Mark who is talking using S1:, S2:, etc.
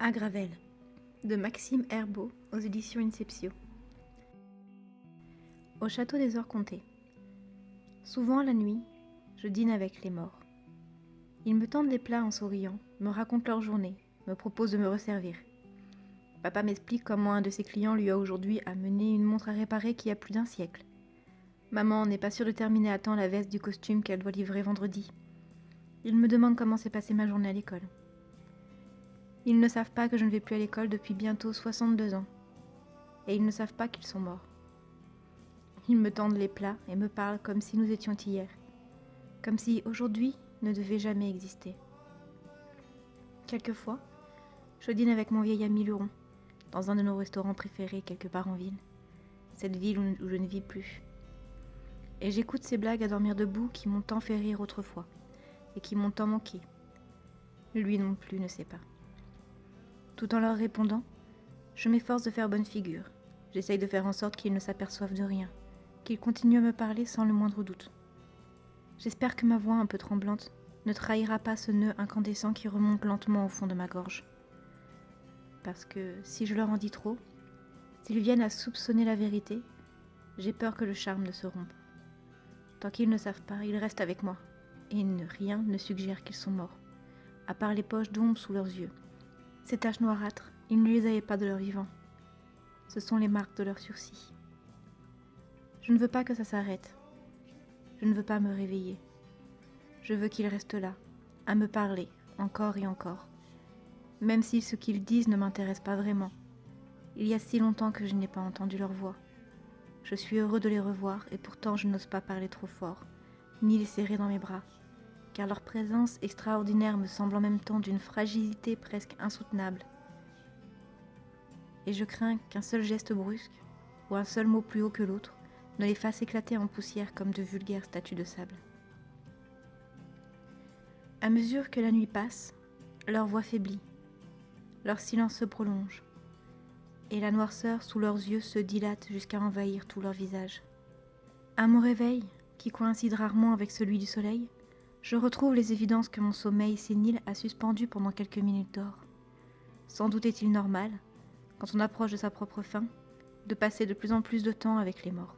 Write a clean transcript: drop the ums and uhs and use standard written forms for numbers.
S1: À Gravel, de Maxime Herbeau aux éditions Inceptio. Au château des Heures Comptées. Souvent la nuit, je dîne avec les morts. Ils me tendent les plats en souriant, me racontent leur journée, me proposent de me resservir. Papa m'explique comment un de ses clients lui a aujourd'hui amené une montre à réparer qui a plus d'un siècle. Maman n'est pas sûre de terminer à temps la veste du costume qu'elle doit livrer vendredi. Ils me demandent comment s'est passée ma journée à l'école. Ils ne savent pas que je ne vais plus à l'école depuis bientôt 62 ans. Et ils ne savent pas qu'ils sont morts. Ils me tendent les plats et me parlent comme si nous étions hier. Comme si aujourd'hui ne devait jamais exister. Quelquefois, je dîne avec mon vieil ami Luron, dans un de nos restaurants préférés quelque part en ville. Cette ville où je ne vis plus. Et j'écoute ces blagues à dormir debout qui m'ont tant fait rire autrefois, et qui m'ont tant manqué. Lui non plus ne sait pas. Tout en leur répondant, je m'efforce de faire bonne figure. J'essaye de faire en sorte qu'ils ne s'aperçoivent de rien, qu'ils continuent à me parler sans le moindre doute. J'espère que ma voix un peu tremblante ne trahira pas ce nœud incandescent qui remonte lentement au fond de ma gorge. Parce que si je leur en dis trop, s'ils viennent à soupçonner la vérité, j'ai peur que le charme ne se rompe. Tant qu'ils ne savent pas, ils restent avec moi, et rien ne suggère qu'ils sont morts, à part les poches d'ombre sous leurs yeux. Ces taches noirâtres, ils ne les avaient pas de leur vivant. Ce sont les marques de leurs sursis. Je ne veux pas que ça s'arrête. Je ne veux pas me réveiller. Je veux qu'ils restent là, à me parler, encore et encore. Même si ce qu'ils disent ne m'intéresse pas vraiment. Il y a si longtemps que je n'ai pas entendu leur voix. Je suis heureux de les revoir et pourtant je n'ose pas parler trop fort, ni les serrer dans mes bras, car leur présence extraordinaire me semble en même temps d'une fragilité presque insoutenable. Et je crains qu'un seul geste brusque, ou un seul mot plus haut que l'autre, ne les fasse éclater en poussière comme de vulgaires statues de sable. À mesure que la nuit passe, leur voix faiblit, leur silence se prolonge, et la noirceur sous leurs yeux se dilate jusqu'à envahir tout leur visage. À mon réveil, qui coïncide rarement avec celui du soleil, je retrouve les évidences que mon sommeil sénile a suspendues pendant quelques minutes d'or. Sans doute est-il normal, quand on approche de sa propre fin, de passer de plus en plus de temps avec les morts.